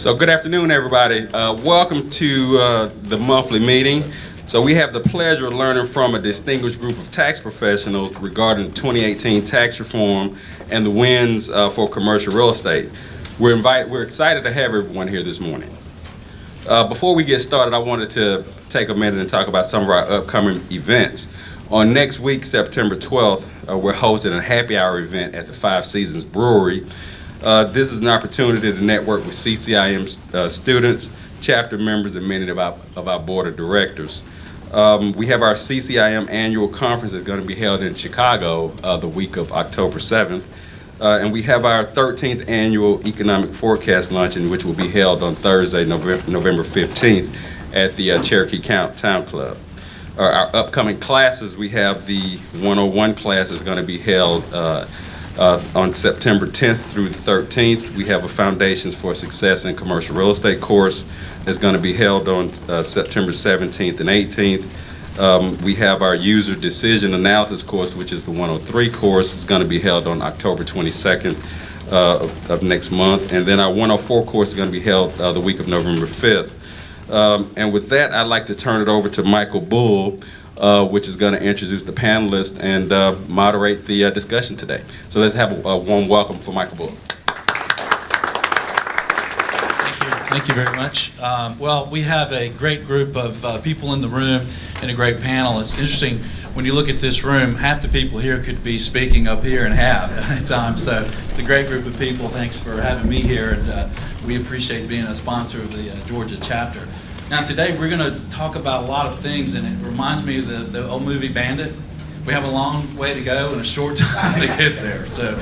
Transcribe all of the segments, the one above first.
So good afternoon, everybody. Welcome to the monthly meeting. So we have the pleasure of learning from a distinguished group of tax professionals regarding 2018 tax reform and the wins for commercial real estate. We're excited to have everyone here this morning. Before we get started, I wanted to take a minute and talk about some of our upcoming events. On next week, September 12th, we're hosting a happy hour event at the Five Seasons Brewery. This is an opportunity to network with CCIM students, chapter members, and many of our board of directors. We have our CCIM annual conference that's going to be held in Chicago the week of October 7th. And we have our 13th annual economic forecast luncheon, which will be held on Thursday, November 15th at the Cherokee Town Club. Our upcoming classes, we have the 101 class is going to be held on September 10th through the 13th. We have a Foundations for Success in Commercial Real Estate course that's going to be held on September 17th and 18th. We have our User Decision Analysis course, which is the 103 course. It's going to be held on October 22nd of next month. And then our 104 course is going to be held the week of November 5th. And with that, I'd like to turn it over to Michael Bull, which is going to introduce the panelists and moderate the discussion today. So let's have a warm welcome for Michael Bull. Thank you very much. Well, we have a great group of people in the room and a great panel. It's interesting, when you look at this room, half the people here could be speaking up here and have at times. So it's a great group of people. Thanks for having me here, and we appreciate being a sponsor of the Georgia chapter. Now today we're going to talk about a lot of things, and it reminds me of the old movie Bandit. We have a long way to go and a short time to get there. So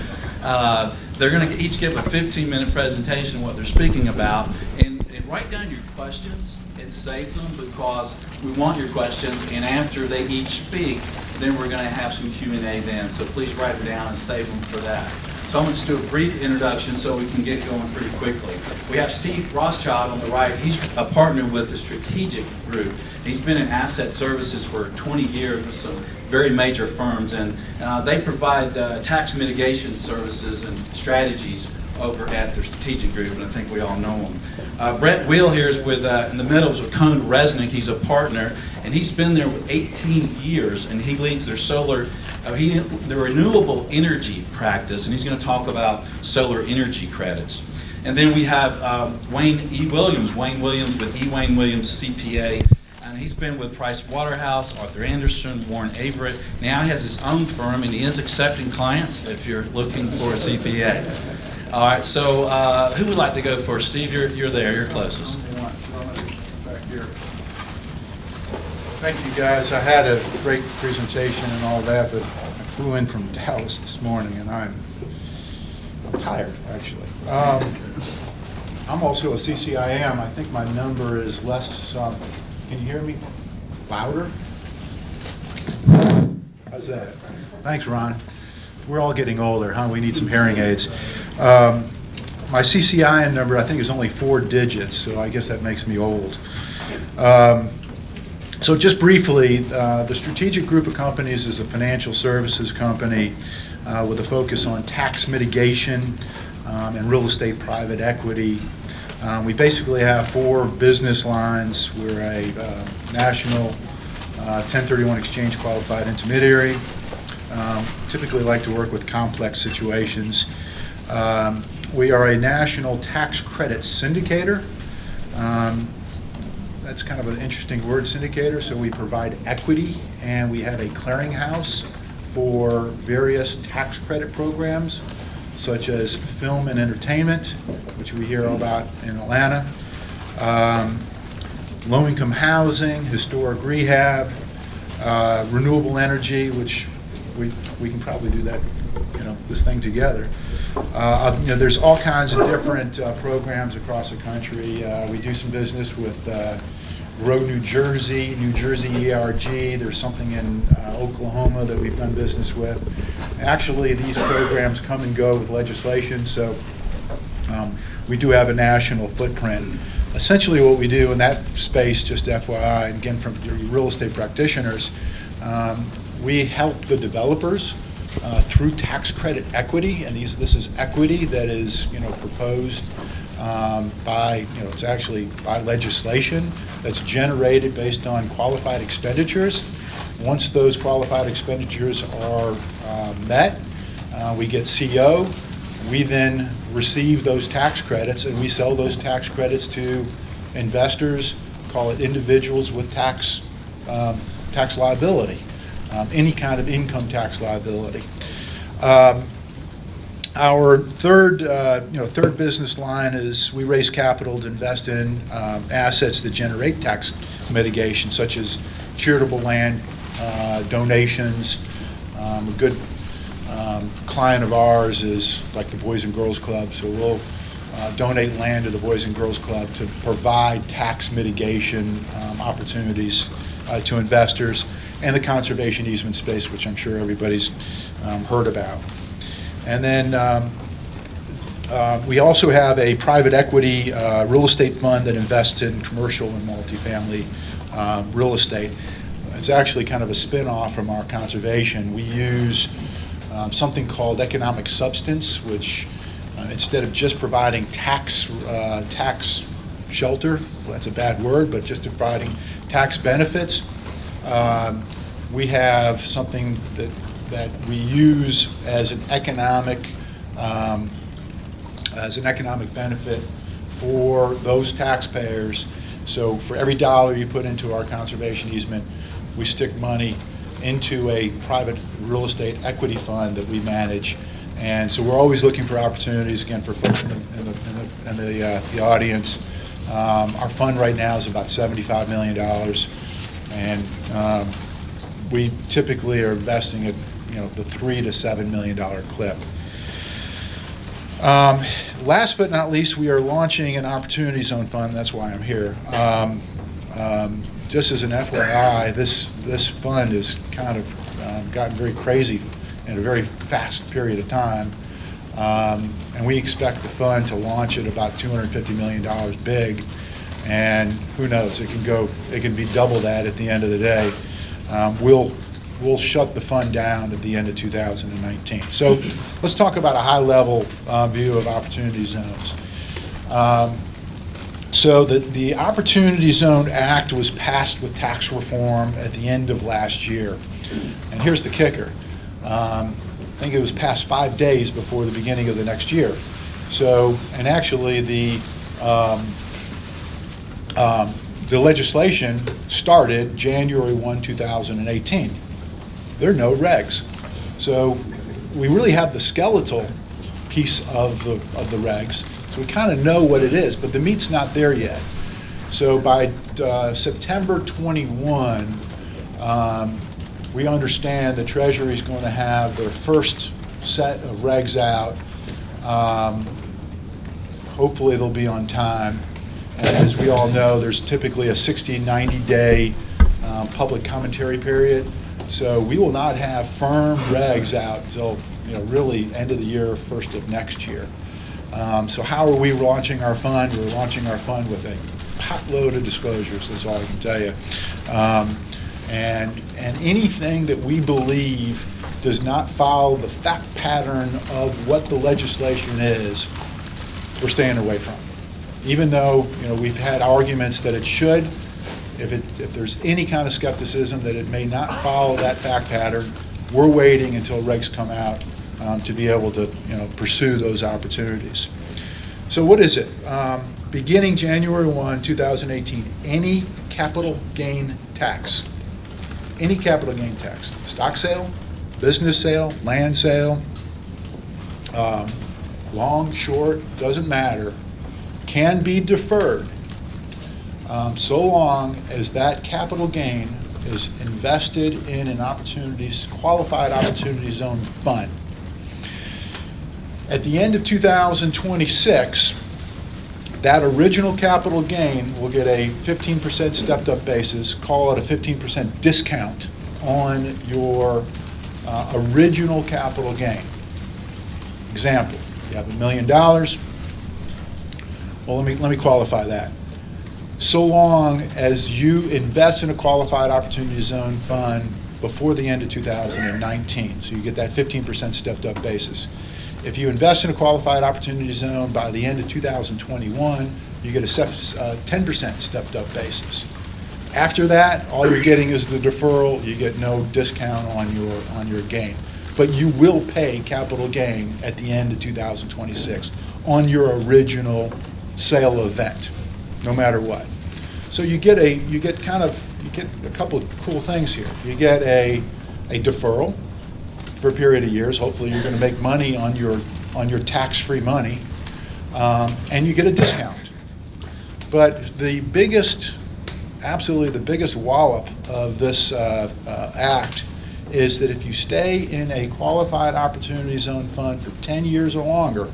they're going to each give a 15-minute presentation of what they're speaking about, and write down your questions and save them, because we want your questions, and after they each speak, then we're going to have some Q&A then. So please write them down and save them for that. So I'm going to just do a brief introduction so we can get going pretty quickly. We have Steve Rothschild on the right. He's a partner with the Strategic Group. He's been in asset services for 20 years with some very major firms, and they provide tax mitigation services and strategies over at the Strategic Group, and I think we all know him. Brett Weal here is with, in the middle, with CohnReznick. He's a partner, and he's been there with 18 years, and he leads their the renewable energy practice, and he's going to talk about solar energy credits. And then we have Wayne Williams with E. Wayne Williams CPA, and he's been with Price Waterhouse, Arthur Anderson, Warren Averett. Now he has his own firm, and he is accepting clients if you're looking for a CPA. All right, so who would like to go first? Steve, you're there, you're closest. Back here. Thank you, guys. I had a great presentation and all that, but I flew in from Dallas this morning, and I'm tired, actually. I'm also a CCIM. I think my number is less. Can you hear me louder? How's that? Thanks, Ron. We're all getting older, huh? We need some hearing aids. My CCIM number, I think, is only 4 digits, so I guess that makes me old. So just briefly, the Strategic Group of Companies is a financial services company with a focus on tax mitigation and real estate private equity. We basically have 4 business lines. We're a national 1031 exchange qualified intermediary. Typically like to work with complex situations. We are a national tax credit syndicator. That's kind of an interesting word, syndicator. So we provide equity, and we have a clearinghouse for various tax credit programs, such as film and entertainment, which we hear all about in Atlanta, low-income housing, historic rehab, renewable energy, which we can probably do that, this thing together. There's all kinds of different programs across the country. We do some business with Grow New Jersey ERG. There's something in Oklahoma that we've done business with. Actually, these programs come and go with legislation, so we do have a national footprint. Essentially what we do in that space, just FYI, and again from real estate practitioners, we help the developers through tax credit equity, and this is equity that is proposed it's actually by legislation that's generated based on qualified expenditures. Once those qualified expenditures are met, we get CO. We then receive those tax credits, and we sell those tax credits to investors, call it individuals with tax liability, any kind of income tax liability. Our third business line is we raise capital to invest in assets that generate tax mitigation, such as charitable land donations. A good client of ours is like the Boys and Girls Club, so we'll donate land to the Boys and Girls Club to provide tax mitigation opportunities to investors, and the conservation easement space, which I'm sure everybody's heard about. And then we also have a private equity real estate fund that invests in commercial and multifamily real estate. It's actually kind of a spin-off from our conservation. We use something called economic substance, which instead of just providing tax shelter, well, that's a bad word, but just providing tax benefits, we have something that we use as an economic benefit for those taxpayers. So for every dollar you put into our conservation easement, we stick money into a private real estate equity fund that we manage. And so we're always looking for opportunities, again, for folks in the audience. Our fund right now is about $75 million, and we typically are investing at the $3 to $7 million clip. Last but not least, we are launching an Opportunity Zone Fund. That's why I'm here. Just as an FYI, this fund has kind of gotten very crazy in a very fast period of time, and we expect the fund to launch at about $250 million big, and who knows, it can be double that at the end of the day. We'll shut the fund down at the end of 2019. So let's talk about a high-level view of Opportunity Zones. So the Opportunity Zone Act was passed with tax reform at the end of last year. And here's the kicker. I think it was passed 5 days before the beginning of the next year. So, and actually the legislation started January 1, 2018. There are no regs. So we really have the skeletal piece of the regs. So we kind of know what it is, but the meat's not there yet. So by September 21, we understand the Treasury is going to have their first set of regs out. Hopefully they'll be on time. And as we all know, there's typically a 60, 90-day public commentary period. So we will not have firm regs out until really end of the year, first of next year. So how are we launching our fund? We're launching our fund with a potload of disclosures, that's all I can tell you. And anything that we believe does not follow the fact pattern of what the legislation is, we're staying away from. Even though we've had arguments that it should, if there's any kind of skepticism that it may not follow that fact pattern, we're waiting until regs come out to be able to pursue those opportunities. So what is it? Beginning January 1, 2018, any capital gain tax, stock sale, business sale, land sale, long, short, doesn't matter, can be deferred so long as that capital gain is invested in an qualified opportunity zone fund. At the end of 2026, that original capital gain will get a 15% stepped up basis, call it a 15% discount on your original capital gain. Example, you have $1 million. Well, let me qualify that. So long as you invest in a qualified opportunity zone fund before the end of 2019, so you get that 15% stepped up basis. If you invest in a qualified opportunity zone, by the end of 2021, you get a 10% stepped up basis. After that, all you're getting is the deferral. You get no discount on your gain. But you will pay capital gain at the end of 2026 on your original sale event, no matter what. So you get a couple of cool things here. You get a deferral for a period of years. Hopefully you're going to make money on your tax-free money, and you get a discount. But absolutely the biggest wallop of this act is that if you stay in a qualified opportunity zone fund for 10 years or longer,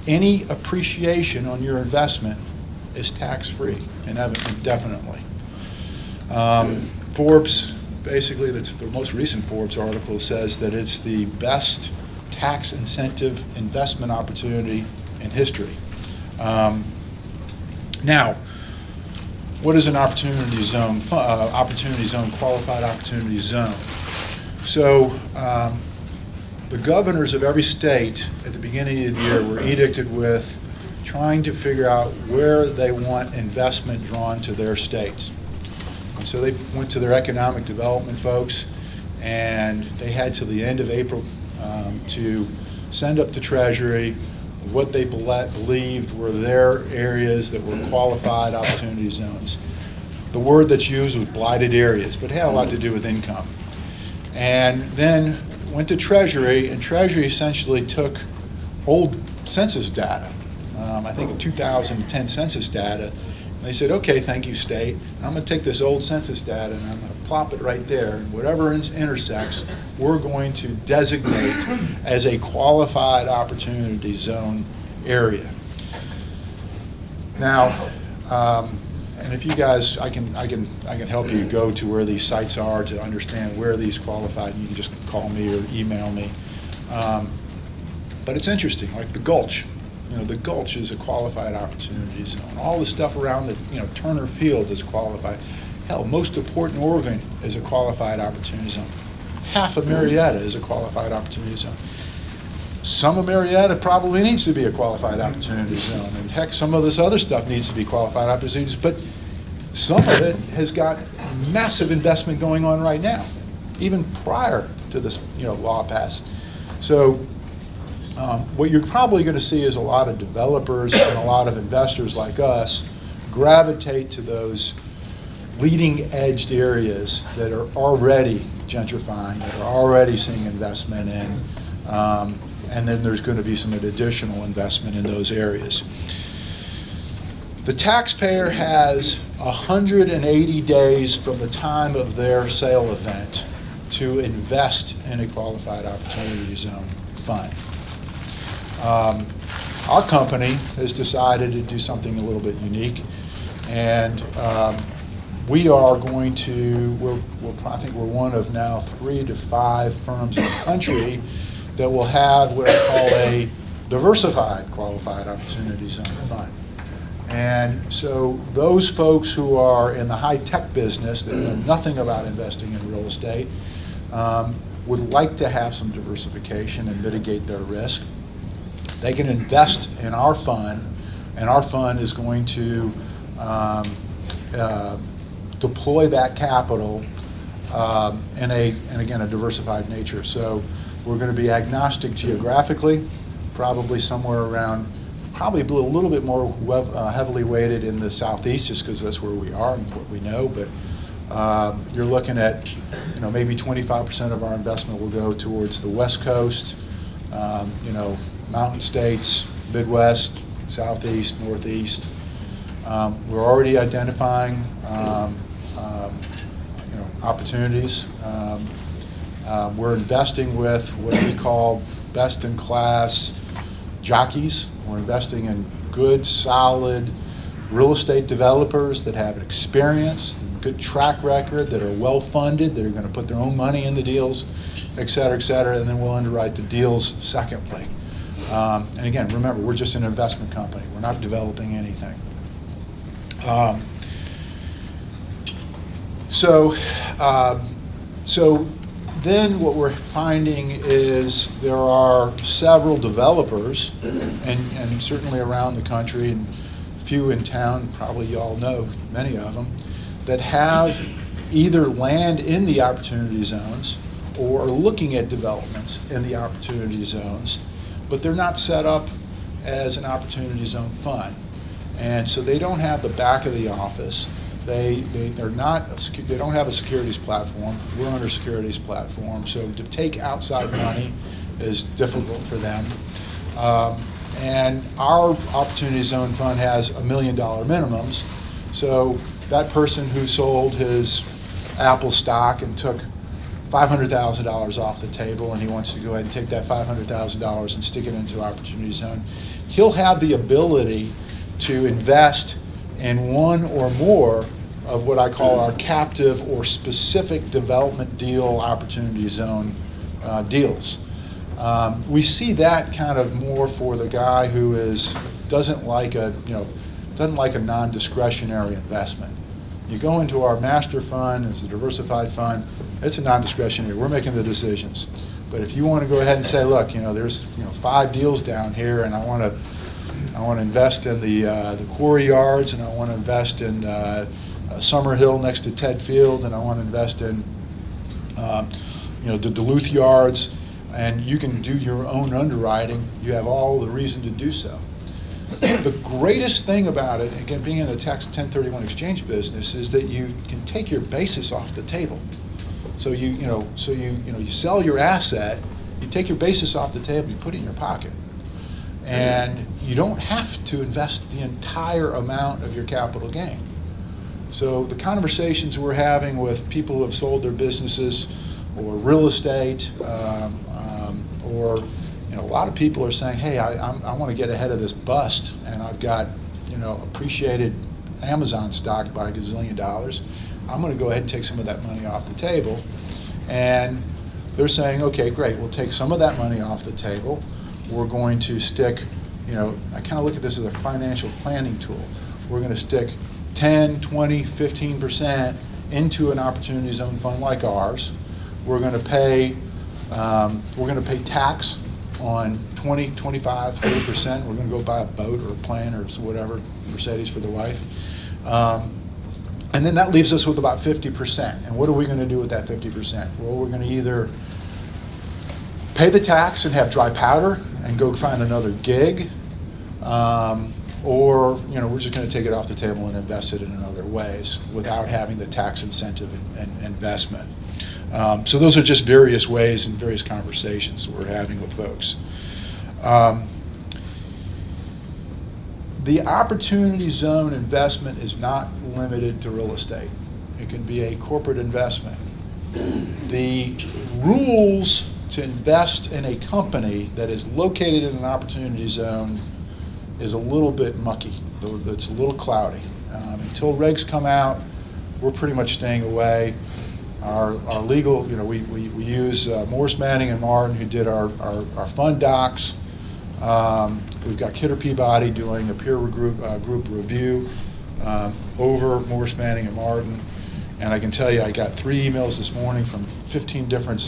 any appreciation on your investment is tax-free indefinitely. Forbes, basically, the most recent Forbes article says that it's the best tax incentive investment opportunity in history. Now, what is an opportunity zone? Qualified opportunity zone. So, the governors of every state at the beginning of the year were edicted with trying to figure out where they want investment drawn to their states. And so they went to their economic development folks, and they had till the end of April to send up to Treasury what they believed were their areas that were qualified opportunity zones. The word that's used was blighted areas, but it had a lot to do with income. And then went to Treasury, and Treasury essentially took old census data, I think 2010 census data, and they said, okay, thank you, state. I'm going to take this old census data and I'm going to plop it right there, and whatever intersects, we're going to designate as a qualified opportunity zone area. Now, and if you guys, I can help you go to where these sites are to understand where these qualified. You can just call me or email me. But it's interesting, like the Gulch. The Gulch is a qualified opportunity zone. All the stuff around the, Turner Field is qualified. Hell, most of Portland, Oregon is a qualified opportunity zone. Half of Marietta is a qualified opportunity zone. Some of Marietta probably needs to be a qualified opportunity zone, and heck, some of this other stuff needs to be qualified opportunities, but some of it has got massive investment going on right now, even prior to this law passed. So what you're probably going to see is a lot of developers and a lot of investors like us gravitate to those leading-edged areas that are already gentrifying, that are already seeing investment in, and then there's going to be some additional investment in those areas. The taxpayer has 180 days from the time of their sale event to invest in a qualified opportunity zone fund. Our company has decided to do something a little bit unique, and we are going to, I think we're one of now 3 to 5 firms in the country that will have what I call a diversified qualified opportunity zone fund. And so those folks who are in the high-tech business that know nothing about investing in real estate would like to have some diversification and mitigate their risk. They can invest in our fund, and our fund is going to deploy that capital in again, a diversified nature. So we're going to be agnostic geographically, probably somewhere around, probably a little bit more heavily weighted in the southeast, just because that's where we are and what we know. But you're looking at, maybe 25% of our investment will go towards the West Coast, mountain states, Midwest, Southeast, Northeast. We're already identifying opportunities. We're investing with what we call best-in-class jockeys. We're investing in good, solid real estate developers that have experience, good track record, that are well-funded, that are going to put their own money in the deals, et cetera, and then we'll underwrite the deals secondly. And again, remember, we're just an investment company. We're not developing anything. So Then what we're finding is there are several developers, and certainly around the country, and a few in town, probably you all know many of them, that have either land in the opportunity zones or are looking at developments in the opportunity zones, but they're not set up as an opportunity zone fund. And so they don't have the back of the office. They don't have a securities platform. We're under securities platform, so to take outside money is difficult for them. And our opportunity zone fund has $1 million minimums. So that person who sold his Apple stock and took $500,000 off the table, and he wants to go ahead and take that $500,000 and stick it into opportunity zone, he'll have the ability to invest in one or more of what I call our captive or specific development deal opportunity zone deals. We see that kind of more for the guy who doesn't like a non-discretionary investment. You go into our master fund, it's a diversified fund, it's a non-discretionary, we're making the decisions. But if you want to go ahead and say, look, there's 5 deals down here, and I want to invest in the quarry yards, and I want to invest in Summer Hill next to Ted Field, and I want to invest in the Duluth yards, and you can do your own underwriting. You have all the reason to do so. The greatest thing about it, again, being in the tax 1031 exchange business, is that you can take your basis off the table. So you sell your asset, you take your basis off the table, you put it in your pocket, and you don't have to invest the entire amount of your capital gain. So the conversations we're having with people who have sold their businesses or real estate, or a lot of people are saying, hey, I want to get ahead of this bust, and I've got appreciated Amazon stock by $1 gazillion. I'm going to go ahead and take some of that money off the table. And they're saying, okay, great, we'll take some of that money off the table. We're going to stick, I kind of look at this as a financial planning tool. We're going to stick 10, 20, 15% into an opportunity zone fund like ours. We're going to pay tax on 20, 25, 30%. We're going to go buy a boat or a plane or whatever, Mercedes for the wife. And then that leaves us with about 50%. And what are we going to do with that 50%? Well, we're going to either pay the tax and have dry powder and go find another gig, or we're just going to take it off the table and invest it in other ways without having the tax incentive and investment. So those are just various ways and various conversations that we're having with folks. The opportunity zone investment is not limited to real estate. It can be a corporate investment. The rules to invest in a company that is located in an opportunity zone is a little bit mucky. It's a little cloudy. Until regs come out, we're pretty much staying away. Our legal, we use Morse, Manning, and Martin, who did our fund docs. We've got Kidder Peabody doing a peer group review over Morse, Manning, and Martin. And I can tell you, I got 3 emails this morning from 15 different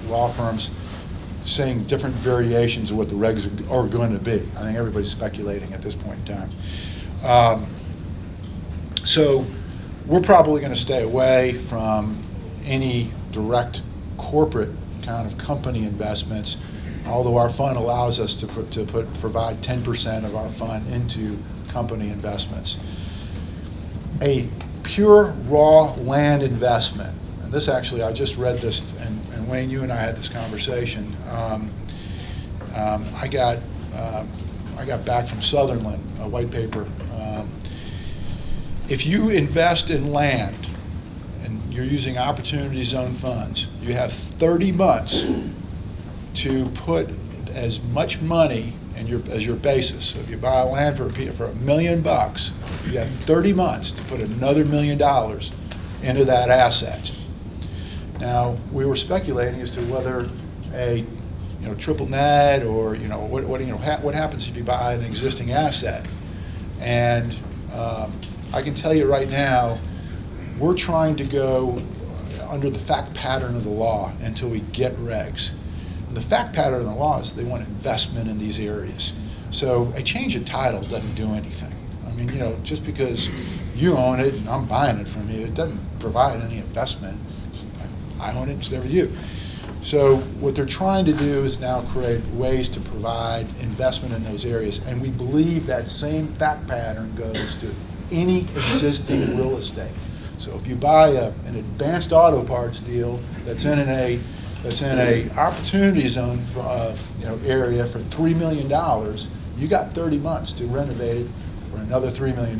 law firms saying different variations of what the regs are going to be. I think everybody's speculating at this point in time. So we're probably going to stay away from any direct corporate kind of company investments, although our fund allows us to provide 10% of our fund into company investments. A pure raw land investment, and this actually, I just read this, and Wayne, you and I had this conversation. I got back from Sutherland, a white paper. If you invest in land and you're using opportunity zone funds, you have 30 months to put as much money as your basis. So if you buy land for $1 million, you have 30 months to put another $1 million into that asset. Now, we were speculating as to whether a triple net or what happens if you buy an existing asset. And I can tell you right now, we're trying to go under the fact pattern of the law until we get regs. And the fact pattern of the law is they want investment in these areas. So a change of title doesn't do anything. I mean, you know, just because you own it and I'm buying it from you, it doesn't provide any investment. I own it, it's never you. So what they're trying to do is now create ways to provide investment in those areas. And we believe that same fact pattern goes to any existing real estate. So if you buy an advanced auto parts deal that's in a opportunity zone for, area for $3 million, you got 30 months to renovate it for another $3 million.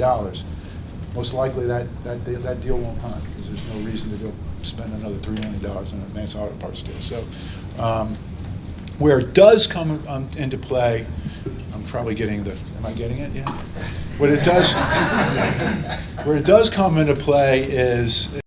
Most likely that deal won't hunt because there's no reason to go spend another $3 million on an advanced auto parts deal. So where it does come into play, I'm probably getting am I getting it? Yeah. Where it does come into play is